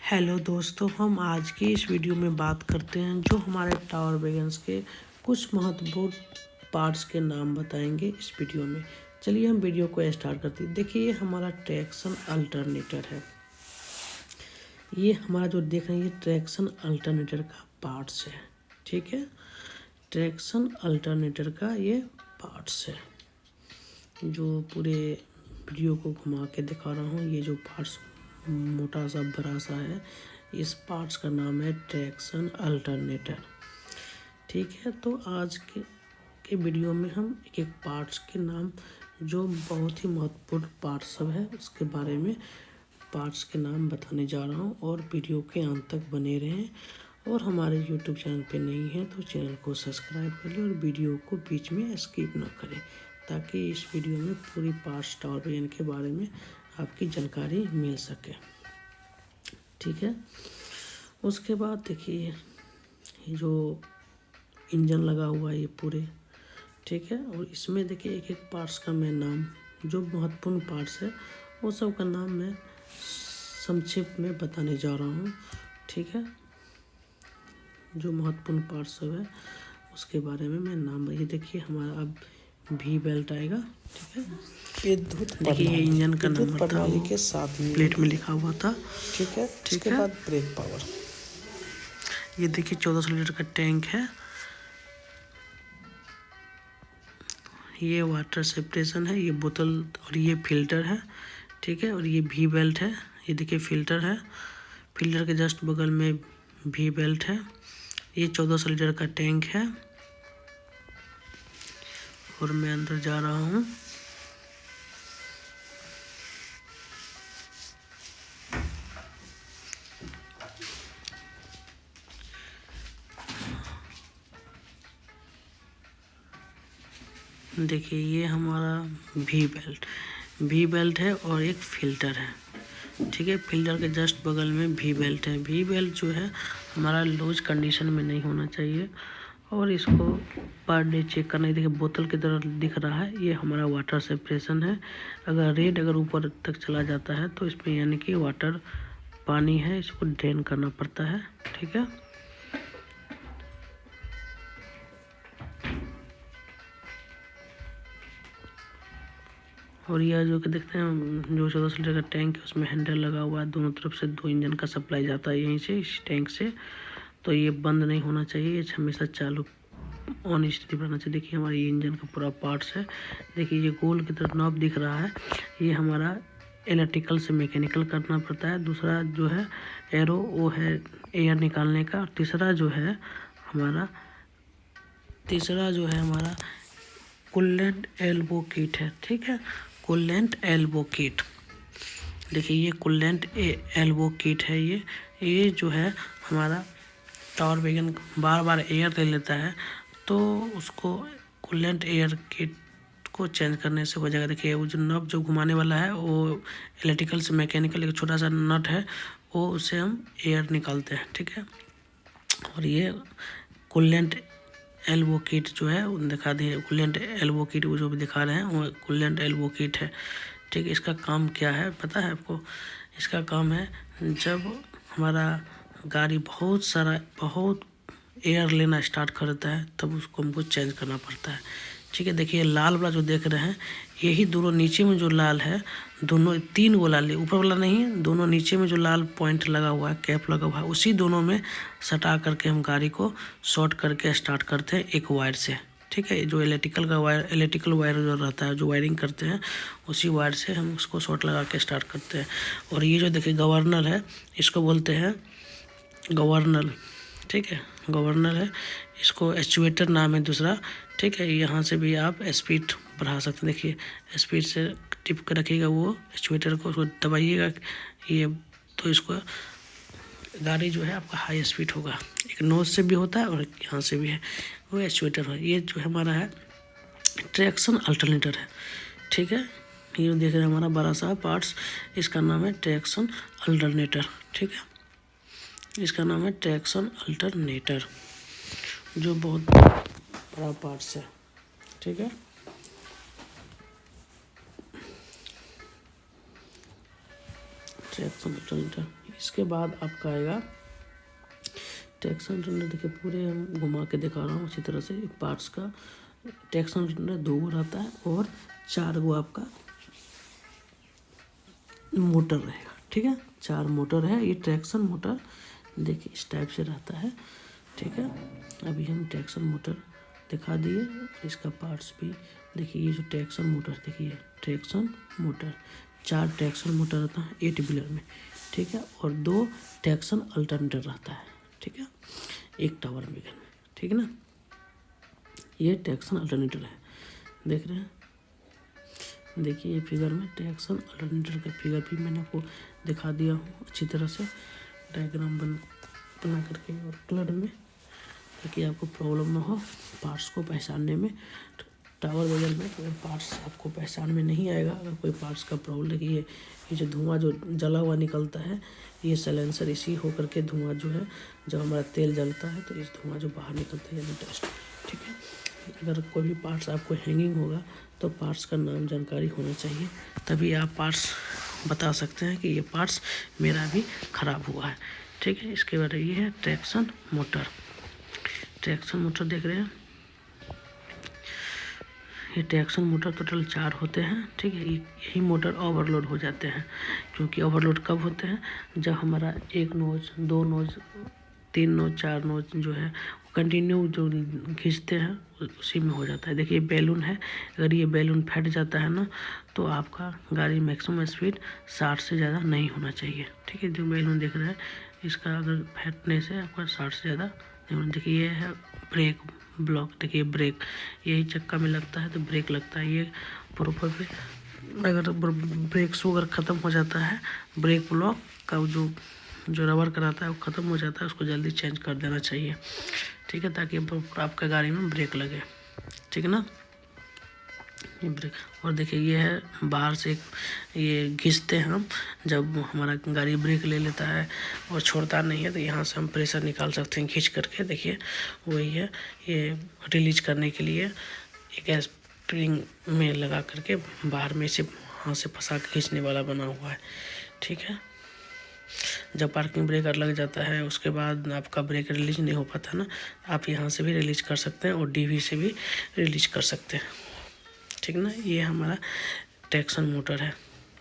Hello दोस्तों, हम आज की इस वीडियो में बात करते हैं जो हमारे टावर वैगन्स के कुछ महत्वपूर्ण पार्ट्स के नाम बताएंगे इस वीडियो में। चलिए हम वीडियो को स्टार्ट करते हैं। देखिए, ये हमारा ट्रैक्शन अल्टरनेटर है। ये हमारा जो देख रहे हैं ये ट्रैक्शन अल्टरनेटर का पार्ट्स है। ठीक है, ट्रैक्शन अल्टरनेटर का ये पार्ट्स है जो पूरे वीडियो को घुमा के दिखा रहा हूँ। ये जो पार्ट्स मोटा सा बड़ा सा है, इस पार्ट्स का नाम है ट्रैक्शन अल्टरनेटर। ठीक है, तो आज के वीडियो में हम एक एक पार्ट्स के नाम जो बहुत ही महत्वपूर्ण पार्ट्स सब है उसके बारे में पार्ट्स के नाम बताने जा रहा हूँ। और वीडियो के अंत तक बने रहें। और हमारे यूट्यूब चैनल पे नहीं है तो चैनल को सब्सक्राइब कर लें और वीडियो को बीच में स्किप ना करें, ताकि इस वीडियो में पूरी पार्ट्स टावर वैगन के बारे में आपकी जानकारी मिल सके। ठीक है, उसके बाद देखिए जो इंजन लगा हुआ है ये पूरे, ठीक है। और इसमें देखिए एक एक पार्ट्स का मैं नाम, जो महत्वपूर्ण पार्ट्स है वो सब का नाम मैं संक्षिप्त में बताने जा रहा हूँ। ठीक है, जो महत्वपूर्ण पार्ट्स सब है उसके बारे में मैं नाम, ये देखिए हमारा अब भी बेल्ट आएगा। ठीक है, देखिए ये इंजन का नंबर था, के साथ में प्लेट में लिखा हुआ था। ठीक है। इसके बाद ब्रेक पावर, ये देखिए 1400 लीटर का टैंक है। ये वाटर सेपरेशन है, ये बोतल और ये फिल्टर है। ठीक है, और ये भी बेल्ट है। ये देखिए फिल्टर है, फिल्टर के जस्ट बगल में भी बेल्ट है। ये 1400 लीटर का टैंक है और मैं अंदर जा रहा हूँ। देखिए ये हमारा भी बेल्ट है और एक फिल्टर है। ठीक है, फिल्टर के जस्ट बगल में भी बेल्ट है। भी बेल्ट जो है हमारा लूज कंडीशन में नहीं होना चाहिए और इसको पर डे चेक करना है। देखिए बोतल की तरह दिख रहा है, ये हमारा वाटर सेपरेशन है। अगर ऊपर तक चला जाता है तो इसमें यानी कि वाटर पानी है, इसको ड्रेन करना पड़ता है। ठीक है, और यह जो कि देखते हैं जो 1400 लीटर का टैंक है उसमें हैंडल लगा हुआ है। दोनों तरफ से 2 इंजन का सप्लाई जाता है यहीं से, इस टैंक से। तो ये बंद नहीं होना चाहिए, ये हमेशा चालू ऑन स्थिति रहना चाहिए। देखिए हमारे ये इंजन का पूरा पार्ट्स है। देखिए ये गोल की तरफ नॉब दिख रहा है, ये हमारा इलेक्ट्रिकल से मैकेनिकल करना पड़ता है। दूसरा जो है एरो, वो है एयर निकालने का। तीसरा जो है हमारा कूलेंट एल्बो किट है। ठीक है, कूलेंट एल्बो किट। देखिए ये कूलेंट एल्बो किट है। ये जो है हमारा टावर वैगन बार बार एयर ले लेता है तो उसको कूलेंट एयर किट को चेंज करने से हो जाएगा। देखिए वो जो नब जो घुमाने वाला है वो इलेक्ट्रिकल से मैकेनिकल एक छोटा सा नट है, वो उससे हम एयर निकालते हैं। ठीक है, और ये कूलेंट एल्बो किट जो है दिखा दिए। कूलेंट एल्बो किट वो जो भी दिखा रहे हैं वो कूलेंट एल्बो किट है। ठीक है, इसका काम क्या है पता है आपको? इसका काम है जब हमारा गाड़ी बहुत एयर लेना स्टार्ट करता है तब उसको हमको चेंज करना पड़ता है। ठीक है, देखिए लाल वाला जो देख रहे हैं यही दोनों नीचे में जो लाल है, दोनों 3 गो लाल, ऊपर वाला नहीं, दोनों नीचे में जो लाल पॉइंट लगा हुआ है, कैप लगा हुआ है, उसी दोनों में सटा करके हम गाड़ी को शॉर्ट करके स्टार्ट करते हैं एक वायर से। ठीक है, जो इलेक्ट्रिकल वायर जो रहता है, जो वायरिंग करते हैं उसी वायर से हम उसको शॉर्ट लगा के स्टार्ट करते हैं। और ये जो देखिए गवर्नर है, इसको बोलते हैं गवर्नर। ठीक है, गवर्नर है, इसको एक्चुएटर नाम है दूसरा। ठीक है, यहाँ से भी आप स्पीड बढ़ा सकते हैं। देखिए स्पीड से टिप कर रखिएगा वो एक्चुएटर को, उसको दबाइएगा ये, तो इसको गाड़ी जो है आपका हाई स्पीड होगा। एक नोज से भी होता है और यहाँ से भी है, वो एक्चुएटर है। ये जो हमारा है ट्रैक्शन अल्टरनेटर है। ठीक है, ये जो देख रहे हैं हमारा बड़ा सा पार्ट्स, इसका नाम है ट्रैक्शन अल्टरनेटर। ठीक है, इसका नाम है ट्रैक्शन अल्टरनेटर, जो बहुत बड़ा पार्ट्स है। ठीक है, ट्रैक्शन अल्टरनेटर इसके बाद आपका आएगा ट्रैक्शन अल्टरनेटर। देखिए पूरे हम घुमा के दिखा रहा हूँ अच्छी तरह से। पार्ट्स का ट्रैक्शन अल्टरनेटर 2 गो रहता है और 4 गो आपका मोटर रहेगा, ठीक है। 4 मोटर है। ये ट्रैक्शन मोटर देखिए इस टाइप से रहता है, ठीक है। अभी हम ट्रैक्शन मोटर दिखा दिए। इसका पार्ट्स भी देखिए। ये जो ट्रैक्शन मोटर देखिए, ट्रैक्शन मोटर 4 ट्रैक्शन मोटर रहता है 8 व्हीलर में, ठीक है। और 2 ट्रैक्शन अल्टरनेटर रहता है, ठीक है, एक टावर वैगन में, ठीक है ना। ये ट्रैक्शन अल्टरनेटर है, देख रहे हैं। देखिए ये फिगर में ट्रैक्शन अल्टरनेटर का फिगर भी मैंने आपको दिखा दिया हूँ अच्छी तरह से डायग्राम बना करके और कलर में, ताकि आपको प्रॉब्लम ना हो पार्ट्स को पहचानने में। टावर वगैरह में कोई पार्ट्स आपको पहचान में नहीं आएगा अगर कोई पार्ट्स का प्रॉब्लम। देखिए ये जो धुआं जो जला हुआ निकलता है, ये साइलेंसर इसी होकर के धुआं जो है, जब हमारा तेल जलता है तो इस धुआं जो बाहर निकलता है यानी डस्ट, ठीक है। अगर कोई भी पार्ट्स आपको हैंगिंग होगा तो पार्ट्स का नाम जानकारी होना चाहिए, तभी आप पार्ट्स बता सकते हैं कि ये पार्ट्स मेरा भी ख़राब हुआ है, ठीक है। इसके बाद ये है ट्रैक्शन मोटर। ट्रैक्शन मोटर देख रहे हैं। ये ट्रैक्शन मोटर टोटल 4 होते हैं, ठीक है। यही मोटर ओवरलोड हो जाते हैं, क्योंकि ओवरलोड कब होते हैं, जब हमारा 1 नोज 2 नोज 3 नोज 4 नोज जो है कंटिन्यू जो खींचते हैं उसी में हो जाता है। देखिए बैलून है, अगर ये बैलून फट जाता है ना तो आपका गाड़ी मैक्सिमम स्पीड 60 से ज़्यादा नहीं होना चाहिए, ठीक है। जो बैलून देख रहे हैं इसका अगर फटने से आपका 60 से ज़्यादा नहीं होना। देखिए ये है ब्रेक ब्लॉक, देखिए ब्रेक यही चक्का में लगता है तो ब्रेक लगता है। ये प्रॉपर पे अगर ब्रेक शू अगर ख़त्म हो जाता है, ब्रेक ब्लॉक का जो रबर कराता है वो ख़त्म हो जाता है, उसको जल्दी चेंज कर देना चाहिए, ठीक है, ताकि आपका गाड़ी में ब्रेक लगे, ठीक है ना। ये ब्रेक। और देखिए ये है बाहर से ये घिसते हैं हम, जब हमारा गाड़ी ब्रेक ले लेता है और छोड़ता नहीं है तो यहाँ से हम प्रेशर निकाल सकते हैं खींच करके। देखिए वही है, ये रिलीज करने के लिए एक स्प्रिंग में लगा करके बाहर में से हाथ से फंसा के खींचने वाला बना हुआ है, ठीक है। जब पार्किंग ब्रेकर लग जाता है उसके बाद आपका ब्रेक रिलीज नहीं हो पाता ना, आप यहाँ से भी रिलीज कर सकते हैं और डीवी से भी रिलीज कर सकते हैं, ठीक ना। ये हमारा ट्रैक्शन मोटर है।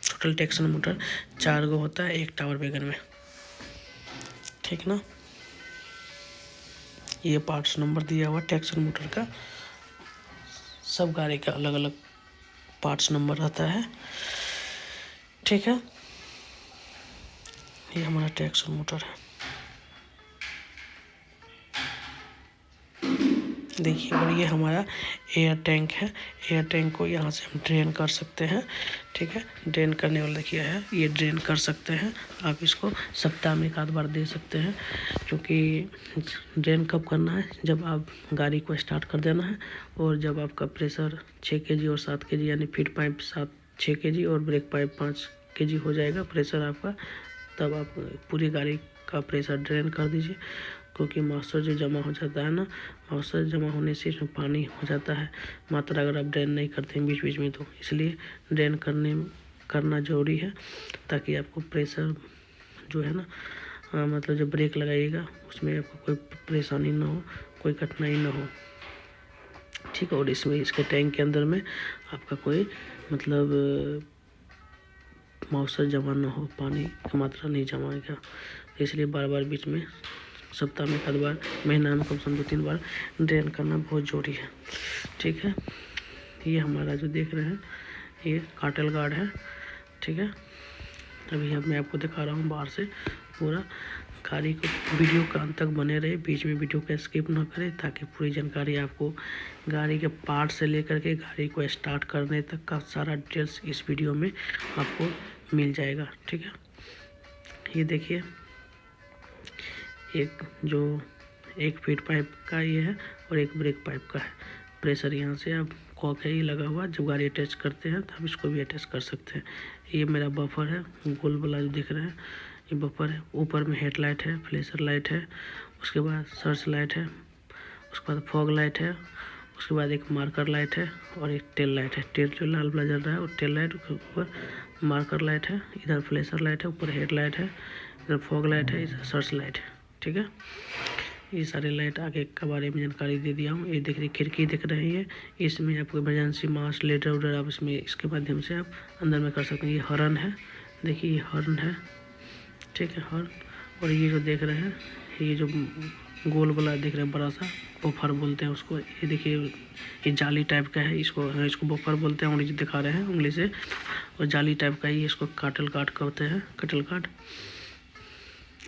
टोटल ट्रैक्शन मोटर 4 गो होता है एक टावर वैगन में, ठीक ना। ये पार्ट्स नंबर दिया हुआ ट्रैक्शन मोटर का, सब गाड़ी का अलग अलग पार्ट्स नंबर रहता है, ठीक है। ये हमारा ट्रैक्शन मोटर है, देखिए। और ये हमारा एयर टैंक है। एयर टैंक को यहाँ से हम ड्रेन कर सकते हैं, ठीक है। ड्रेन करने वाला देखिए है, ये ड्रेन कर सकते हैं आप। इसको सप्ताह में 1 बार दे सकते हैं, क्योंकि ड्रेन कब करना है, जब आप गाड़ी को स्टार्ट कर देना है और जब आपका प्रेशर 6 kg और 7 kg यानी फीड पाइप 6 kg और ब्रेक पाइप 5 kg हो जाएगा प्रेशर आपका, तब आप पूरी गाड़ी का प्रेशर ड्रेन कर दीजिए, क्योंकि मॉइस्चर जो जमा हो जाता है ना, मॉइस्चर जमा होने से इसमें पानी हो जाता है मात्रा, अगर आप ड्रेन नहीं करते हैं बीच बीच में, तो इसलिए ड्रेन करना ज़रूरी है, ताकि आपको प्रेशर जो है ना, मतलब जब ब्रेक लगाइएगा उसमें आपको कोई परेशानी ना हो, कोई कठिनाई ना हो, ठीक है। और इसमें इसके टैंक के अंदर में आपका कोई मतलब मॉइस्चर जमा ना हो, पानी की मात्रा नहीं जमाएगा, इसलिए बार बार बीच में सप्ताह में 1 बार, महीना में कम से कम 2-3 बार ड्रेन करना बहुत ज़रूरी है, ठीक है। ये हमारा जो देख रहे हैं ये काटल गार्ड है, ठीक है। अभी अब मैं आपको दिखा रहा हूँ बाहर से पूरा गाड़ी को। वीडियो का अंत तक बने रहे, बीच में वीडियो का स्किप ना करें, ताकि पूरी जानकारी आपको गाड़ी के पार्ट से लेकर के गाड़ी को स्टार्ट करने तक का सारा डिटेल्स इस वीडियो में आपको मिल जाएगा, ठीक है। ये देखिए एक फीड पाइप का ये है और एक ब्रेक पाइप का है। प्रेशर यहाँ से आप कॉक है ये लगा हुआ, जब गाड़ी अटैच करते हैं तो आप इसको भी अटैच कर सकते हैं। ये मेरा बफर है, गोल वाला जो दिख रहा है ये बफर है। ऊपर में हेडलाइट है, फ्लैशर लाइट है, उसके बाद सर्च लाइट है, उसके बाद फॉग लाइट है, उसके बाद एक मार्कर लाइट है और एक टेल लाइट है। टेल जो लाल वाला जल रहा है और टेल लाइट के ऊपर मार्कर लाइट है, इधर फ्लैशर लाइट है, ऊपर हेड लाइट है, इधर फॉग लाइट है, इधर सर्च लाइट है, ठीक है। ये सारे लाइट आगे के बारे में जानकारी दे दिया हूँ। ये देख रही खिड़की दिख रही है, इसमें आपको इमरजेंसी मास्क लेटर उडर आप इसमें इसके माध्यम से आप अंदर में कर सकते हैं। ये हॉर्न है, देखिए ये हॉर्न है, ठीक है हॉर्न। और ये जो देख रहे हैं, ये जो गोल वाला देख रहे हैं बड़ा सा, बफर बोलते हैं उसको। ये देखिए ये जाली टाइप का है, इसको बफर बोलते हैं, उंगली दिखा रहे हैं उंगली से। और जाली टाइप का ही इसको कटल काट कहते हैं, कटल काट।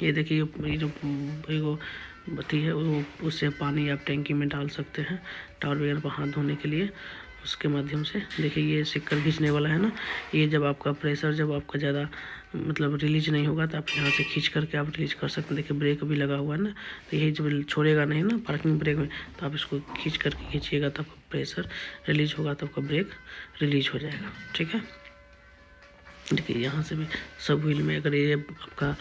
ये देखिए ये जो वो बत्ती है वो, उससे पानी आप टैंकी में डाल सकते हैं टावर वगैरह पर हाथ धोने के लिए, उसके माध्यम से। देखिए ये सिक्कर खींचने वाला है ना, ये जब आपका प्रेशर जब आपका ज़्यादा मतलब रिलीज नहीं होगा तो आप यहाँ से खींच करके आप रिलीज कर सकते हैं। देखिए ब्रेक भी लगा हुआ है ना, तो यही जब छोड़ेगा नहीं ना पार्किंग ब्रेक में, तो आप इसको खींच करके खींचिएगा तो आपका प्रेशर रिलीज होगा, तो आपका ब्रेक रिलीज हो जाएगा, ठीक है। देखिए यहाँ से भी सब व्हील में अगर ये आपका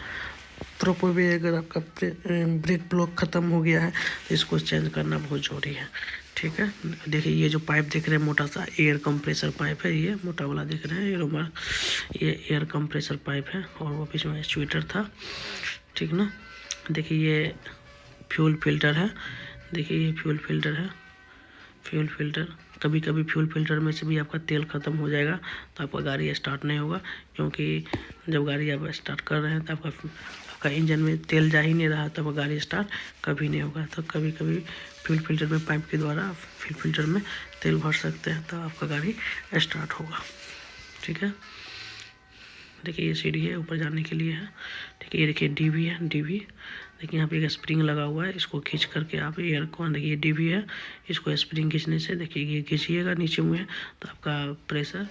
प्रॉपर वे अगर आपका ब्रेक ब्लॉक ख़त्म हो गया है तो इसको चेंज करना बहुत ज़रूरी है, ठीक है। देखिए ये जो पाइप देख रहे हैं मोटा सा एयर कंप्रेसर पाइप है, ये मोटा वाला देख रहे हैं ये एयर कंप्रेसर पाइप है। और वो बीच में एक्चुएटर था, ठीक ना। देखिए ये फ्यूल फिल्टर है, देखिए ये फ्यूल फिल्टर है, फ्यूल फिल्टर। कभी कभी फ्यूल फिल्टर में से भी आपका तेल ख़त्म हो जाएगा तो आपका गाड़ी स्टार्ट नहीं होगा, क्योंकि जब गाड़ी आप स्टार्ट कर रहे हैं तो आपका इंजन में तेल जा ही नहीं रहा, तब गाड़ी स्टार्ट कभी नहीं होगा। तो कभी कभी फ्यूल फिल्टर में पाइप के द्वारा आप फ्यूल फिल्टर में तेल भर सकते हैं, तो आपका गाड़ी स्टार्ट होगा, ठीक है। देखिए ये सीढ़ी है ऊपर जाने के लिए है, ठीक है। ये देखिए डीवी है, डीवी देखिए यहाँ पे एक स्प्रिंग लगा हुआ है, इसको खींच करके आप एयर को, देखिए डीवी है, इसको स्प्रिंग खींचने से देखिए ये खींचिएगा नीचे में तो आपका प्रेशर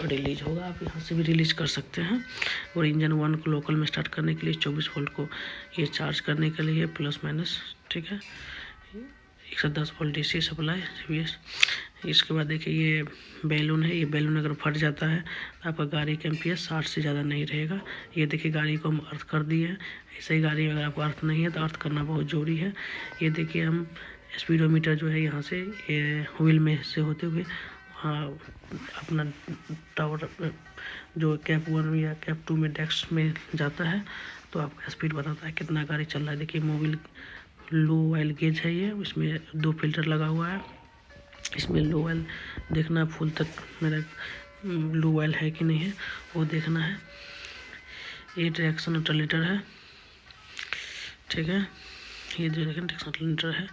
रिलीज होगा। आप यहाँ से भी रिलीज कर सकते हैं। और इंजन 1 को लोकल में स्टार्ट करने के लिए 24 वोल्ट को ये चार्ज करने के लिए प्लस माइनस, ठीक है। 110 वोल्ट DC सप्लाई CBS। इसके बाद देखिए ये बैलून है, ये बैलून अगर फट जाता है तो आपका गाड़ी का एम्पियर 60 से ज़्यादा नहीं रहेगा। ये देखिए गाड़ी को हम अर्थ कर दिए हैं, ऐसे ही गाड़ी अगर आपको अर्थ नहीं है तो अर्थ करना बहुत ज़रूरी है। ये देखिए हम स्पीडोमीटर जो है यहाँ से ये व्हील में से होते हुए अपना टावर जो कैप 1 या कैप 2 में डेस्क में जाता है तो आपका स्पीड बताता है कितना गाड़ी चल रहा है। देखिए मोबिल लो ऑयल गेज है ये, इसमें 2 फिल्टर लगा हुआ है। इसमें लो ऑयल देखना फुल तक मेरा लो ऑयल है कि नहीं है वो देखना है। ये डायरेक्शन अल्टरनेटर है, ठीक है। ये जो देखें डायरेक्शन अल्टरनेटर है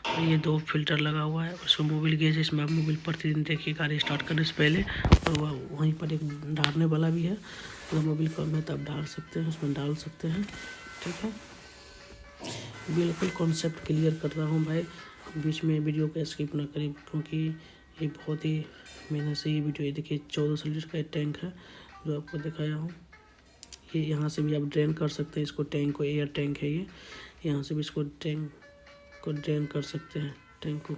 और ये 2 फिल्टर लगा हुआ है। उसको मोबिल गेज है, इसमें आप मोबिल प्रतिदिन देखिए गाड़ी स्टार्ट करने से पहले। और वहीं पर एक ढारने वाला भी है, अगर मोबिल कम है तो आप ढाल सकते हैं, उसमें डाल सकते हैं, ठीक है। बिल्कुल कॉन्सेप्ट क्लियर कर रहा हूँ भाई, बीच में वीडियो को स्किप ना करें, क्योंकि ये बहुत ही मेहनत से ये वीडियो। ये देखिए 1400 लीटर का टैंक है जो आपको दिखाया हूँ। ये यहाँ से भी आप ड्रेन कर सकते हैं इसको, टैंक को, एयर टैंक है ये, यहाँ से भी इसको टैंक को ड्रेन कर सकते हैं टैंक को।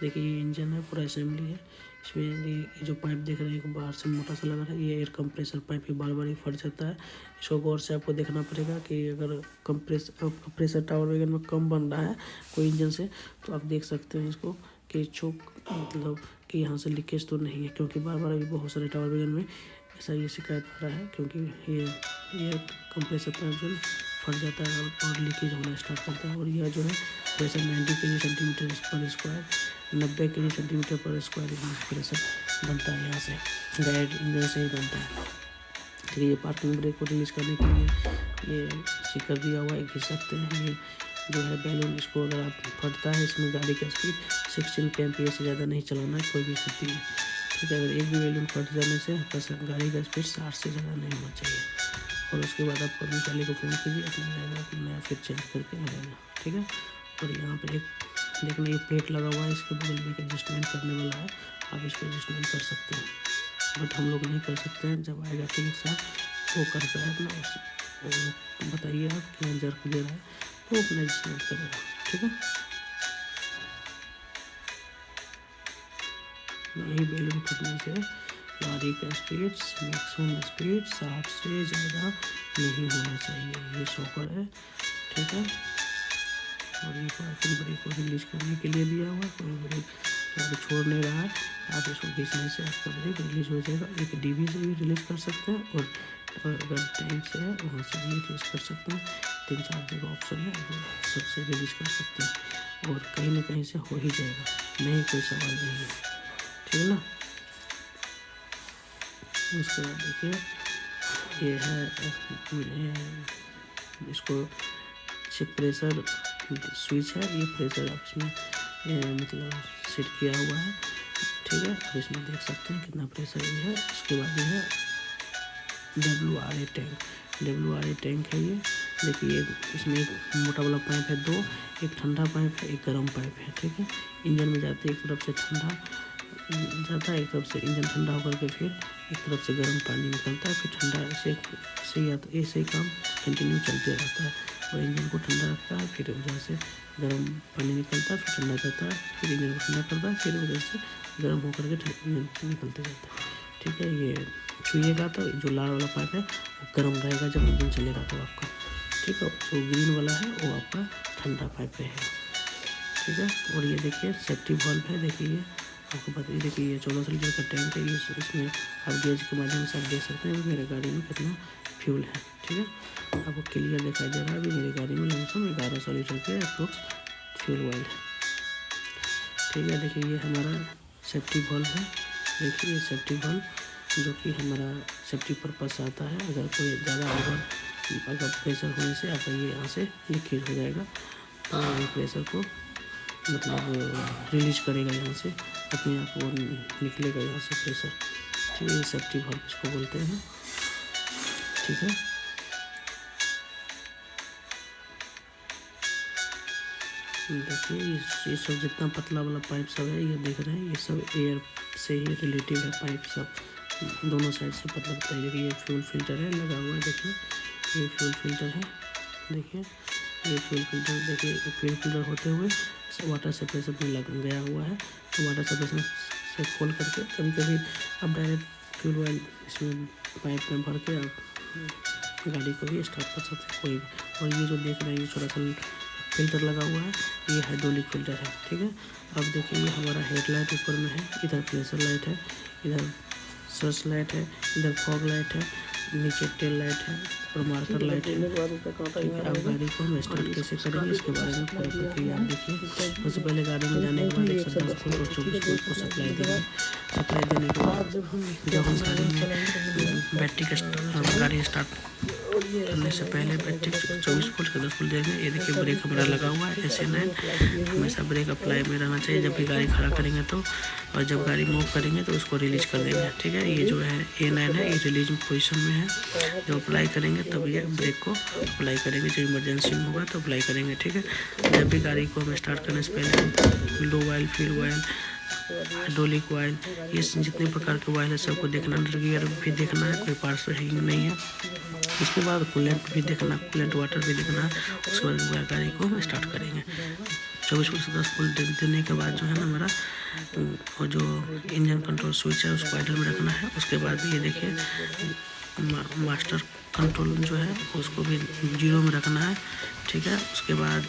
देखिए ये इंजन है, पूरा असेंबली है। इसमें ये जो पाइप देख रहे हैं बाहर से मोटा सा लग रहा है, ये एयर कंप्रेसर पाइप ही बार बार ही फट जाता है। इसको गौर से आपको देखना पड़ेगा कि अगर कंप्रेसर टावर वगैरह में कम बन रहा है कोई इंजन से तो आप देख सकते हैं इसको कि चोक मतलब कि यहाँ से लीकेज तो नहीं है, क्योंकि बार बार अभी बहुत सारे टावर वगैरह में ऐसा ये शिकायत आ रहा है, क्योंकि ये कंप्रेसर पाइप जो फट जाता है और लीकेज होना स्टार्ट करता है। और यह जो है प्रेशर 90 kg सेंटीमीटर पर स्क्वायर, 90 kg सेंटीमीटर पर स्क्वायर प्रेशर बनता है यहाँ से, डायरेक्ट इंजन से ही बनता है। ठीक है, ये पार्किंग ब्रेक को रिलीज करने के लिए ये स्टिकर दिया हुआ है, घिस सकते हैं। ये जो है बैलून, इसको अगर आप फटता है इसमें गाड़ी का स्पीड 16 kmph से ज़्यादा नहीं चलाना है कोई भी स्थिति में, ठीक है। अगर एक भी बैलून फट जाने से गाड़ी का स्पीड 60 से ज़्यादा नहीं होना चाहिए। और उसके बाद आप कर्मचारी को फ़ोन कीजिए, अपना रहेगा कि नया फिर चेंज करके लगाएगा, ठीक है। और यहाँ पर एक देखना ये प्लेट लगा हुआ है, इसके बगल में एक एडजस्टमेंट करने वाला है, आप इसको एडजस्टमेंट कर सकते हैं, बट हम लोग नहीं कर सकते हैं। जब आएगा तो एक साथ वो करता है अपना, उस बताइए आप क्या जर्क दे रहा है तो वो अपना एडजस्टमेंट करेगा, ठीक है। यही बैलून फटने से गाड़ी का स्पीड मैक्सिमम स्पीड 60 से ज़्यादा नहीं होना चाहिए, ये शॉकर है, ठीक है। और ये पार्किंग ब्रेक को रिलीज करने के लिए दिया हुआ है, कोई ब्रेक गाड़ी छोड़ नहीं रहा है, आप इसको खींचने से आपका ब्रेक रिलीज हो जाएगा। एक डीवी से भी रिलीज कर सकते हैं और और अगर टैंक से है वहाँ से भी रिलीज कर सकते हैं। 3-4 जगह ऑप्शन है, वो सबसे रिलीज कर सकते हैं और कहीं ना कहीं से हो ही जाएगा, नहीं कोई सवाल नहीं है, ठीक है ना। उसके बाद देखिए ये है इसको प्रेशर स्विच है, ये प्रेशर आप इसमें मतलब सेट किया हुआ है, ठीक है। अब इसमें देख सकते हैं कितना प्रेशर ये है। इसके बाद ये है WRA टैंक है ये। देखिए इसमें एक मोटा वाला पाइप है 2, एक ठंडा पाइप है, एक गर्म पाइप है, ठीक है। इंजन में जाते एक तरफ से ठंडा जाता है, एक तरफ से इंजन ठंडा होकर के फिर एक तरफ से गर्म पानी निकलता है, फिर ठंडा ऐसे ही काम कंटिन्यू चलते रहता है और इंजन को ठंडा रखता है, फिर उधर से गर्म पानी निकलता है, फिर ठंडा करता है, फिर इंजन को ठंडा करता है, फिर उधर से गर्म होकर के इंजन निकलते रहता है, ठीक है। ये छुइएगा तो जो लाल वाला पाइप है वो गर्म रहेगा जब इंजन चलेगा तो आपका, ठीक है। जो ग्रीन वाला है वो आपका ठंडा पाइप रहेगा, ठीक है। और ये देखिए सेफ्टी वाल्व है, देखिए ये आपको बताइए, देखिए ये 1400 लीटर का टैंक है, इसमें आप गेज के माध्यम से आप देख सकते हैं मेरे गाड़ी में कितना फ्यूल है, ठीक है। आपको क्लियर दिखाई दे रहा है अभी मेरी गाड़ी में लमसम 1100 लीटर के अप्रोक्स फ्यूल ऑयल है, ठीक है। देखिए ये हमारा सेफ्टी वाल्व है, देखिए ये सेफ्टी वाल्व जो कि हमारा सेफ्टी पर्पस आता है। अगर कोई ज़्यादा अगर प्रेशर होने से अगर ये यहाँ से लीकेज हो जाएगा तो ये प्रेशर को मतलब रिलीज करेगा, यहाँ से अपने आप वो निकलेगा यहाँ से प्रेशर, ठीक है। ये सेफ्टी वाल्व इसको बोलते हैं, ठीक है। देखिए ये सब जितना पतला वाला पाइप सब है ये देख रहे हैं, ये सब एयर से ही रिलेटिव है पाइप सब, दोनों साइड से पतला पतला। देखिए ये फ्यूल फिल्टर है लगा हुआ है, देखिए ये फ्यूल फिल्टर है, देखिए ये फ्यूल फिल्टर, देखिए फ्यूल फिल्टर होते हुए वाटर सेपरेशन में लग गया हुआ है, तो वाटर सेपरेशन से खोल करके कभी कभी आप डायरेक्ट फ्यूल ऑयल इसमें पाइप में भर के आप गाड़ी को भी स्टार्ट कर सकते हैं कोई भी। और ये जो देख रहे हैं ये छोटा सा फिल्टर लगा हुआ है, ये हाइड्रोलिक फिल्टर है, ठीक है। अब देखिए ये हमारा हेडलाइट ऊपर में है, इधर फ्लैशर लाइट है, इधर सर्च लाइट है, इधर फॉग लाइट है, नीचे टेल लाइट है और मार्कर लाइट है, ठीक है। अब गाड़ी को हम स्टार्ट कैसे करेंगे इसके बारे में पूरा प्रक्रिया आप देखिए। सबसे पहले गाड़ी में जाने के बाद 110 वोल्ट और 24 वोल्ट को सप्लाई देंगे। सप्लाई देने के बाद जब हम गाड़ी में बैटरी का गाड़ी स्टार्ट करने से पहले बैटरी 24 वोल्ट का 10 वोल्ट देंगे। ये देखिए ब्रेक हमारा लगा हुआ है SN9, हमेशा ब्रेक अप्लाई में रहना चाहिए जब भी गाड़ी खड़ा करेंगे तो, और जब गाड़ी मूव करेंगे तो उसको रिलीज कर देंगे, ठीक है। ये जो है A9 है, ये रिलीज पोजीशन में है, जब अप्लाई करेंगे तब ये ब्रेक को अप्लाई करेंगे, जब इमरजेंसी में होगा तो अप्लाई करेंगे, ठीक है। जब भी गाड़ी को हम स्टार्ट करने से पहले लो oil, fuel oil, hydraulic oil, ये जितने प्रकार के ऑयल है सबको देखना, गियर भी देखना है, कोई पार्ट्स हैंग नहीं है। उसके बाद कूलेंट भी देखना, कूलेंट वाटर भी देखना है। उसके बाद गाड़ी को हम स्टार्ट करेंगे। 24 वोल्ट से 10 वोल्ट देने के बाद जो है ना हमारा और जो इंजन कंट्रोल स्विच है उसको आइडल में रखना है। उसके बाद ये देखिए मास्टर कंट्रोल जो है उसको भी 0 में रखना है, ठीक है। उसके बाद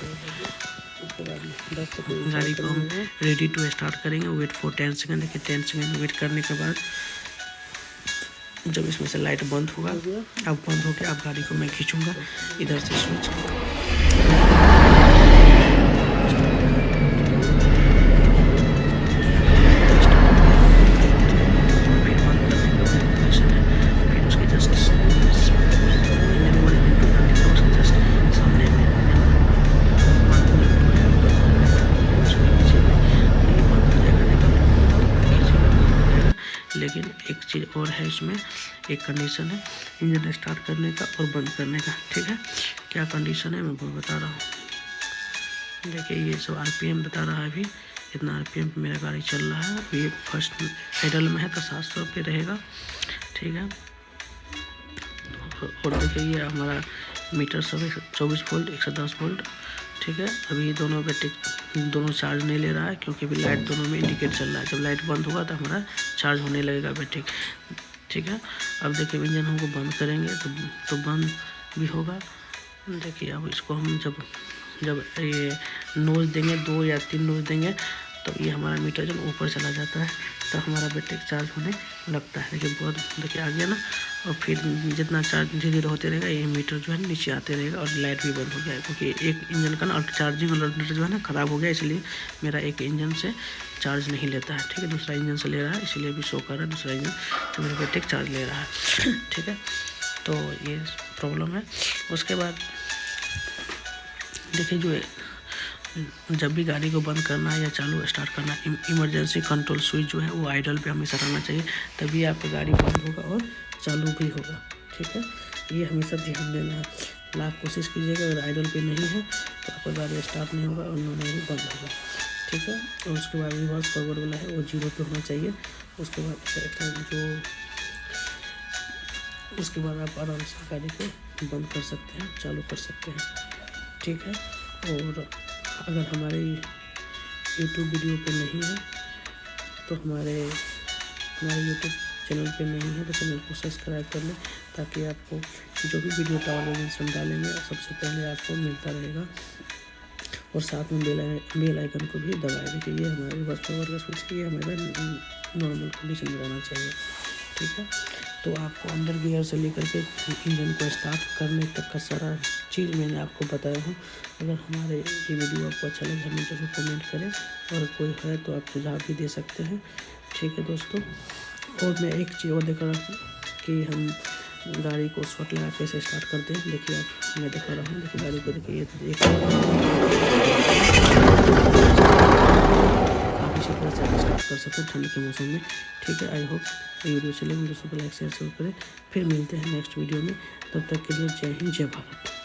गाड़ी को हम रेडी टू स्टार्ट करेंगे। वेट फॉर 10 सेकेंड, देखिए 10 सेकेंड वेट करने के बाद जब इसमें से लाइट बंद होगा, अब बंद होकर अब गाड़ी को मैं खींचूंगा इधर से स्विच, लेकिन एक चीज़ और है इसमें, एक कंडीशन है इंजन स्टार्ट करने का और बंद करने का, ठीक है। क्या कंडीशन है मैं वो बता रहा हूँ। देखिए ये सब RPM बता रहा है, अभी इतना RPM पे मेरा गाड़ी चल रहा है। अभी फर्स्ट आइडल में है तो 700 पे रहेगा, ठीक है। और देखिए ये हमारा मीटर सब 24 वोल्ट 110 वोल्ट, ठीक है। अभी दोनों बैटरी दोनों चार्ज नहीं ले रहा है क्योंकि अभी लाइट दोनों में इंडिकेट चल रहा है। जब लाइट बंद होगा तो हमारा चार्ज होने लगेगा बैटरी, ठीक है। अब देखिए इंजन हमको बंद करेंगे तो बंद भी होगा। देखिए अब इसको हम जब ये नोज देंगे 2 या 3 नोज देंगे तो ये हमारा मीटर जब ऊपर चला जाता है तो हमारा बैटरी चार्ज होने लगता है। देखिए बहुत देखिए आ गया ना। और फिर जितना चार्ज धीरे धीरे होते रहेगा ये मीटर जो है नीचे आते रहेगा और लाइट भी बंद हो गया है, क्योंकि एक इंजन का ना चार्जिंग अल्टरनेटर जो है ना ख़राब हो गया, इसलिए मेरा एक इंजन से चार्ज नहीं लेता है। ठीक है, दूसरा इंजन से ले रहा है, इसलिए भी शो कर रहा है दूसरा इंजन तो मेरे बैटरी चार्ज ले रहा है। ठीक है, तो ये प्रॉब्लम है। उसके बाद देखिए जो जब भी गाड़ी को बंद करना है या चालू स्टार्ट करना है, इमरजेंसी कंट्रोल स्विच जो है वो आइडल पे हमेशा रहना चाहिए, तभी आपकी गाड़ी बंद होगा और चालू भी होगा। ठीक है, ये हमेशा ध्यान देना है। आप कोशिश कीजिएगा अगर आइडल पे नहीं है तो आपका गाड़ी स्टार्ट नहीं होगा और नहीं बंद होगा। ठीक है, और उसके बाद रिवर्स फॉरवर्ड वाला है वो 0 पे होना चाहिए। उसके बाद आप आराम से गाड़ी को बंद कर सकते हैं, चालू कर सकते हैं। ठीक है, और अगर हमारे YouTube वीडियो पे नहीं है तो हमारे YouTube चैनल पे नहीं है तो चैनल को सब्सक्राइब कर लें, ताकि आपको जो भी वीडियो टावर एजेंसी हम डालेंगे सबसे पहले आपको मिलता रहेगा। और साथ में बेल आइकन को भी दबाए देखिए, ये हमारे रिवर्स फॉरवर्ड का स्विच, ये हमारा नॉर्मल कंडीशन में रहना चाहिए। ठीक है, तो आपको अंडर गियर से लेकर के इंजन को स्टार्ट करने तक का सारा चीज़ मैंने आपको बताया हूँ। अगर हमारे ये वीडियो आपको अच्छा लगे हमें जरूर कमेंट करें, और कोई है तो आप सुझाव भी दे सकते हैं। ठीक है दोस्तों, और मैं एक चीज़ और दिखा रहा हूँ कि हम गाड़ी को शॉट लगा कैसे स्टार्ट करते हैं। देखिए आप, मैं दिखा रहा हूँ, देखिए गाड़ी को देखिए, आप इसी तरह से स्टार्ट कर सकते हैं ठंड के मौसम में। ठीक है, आई होप ये वीडियो चलेगी, दोस्तों को लाइक शेयर करें। फिर मिलते हैं नेक्स्ट वीडियो में, तब तक के लिए जय हिंद जय भारत।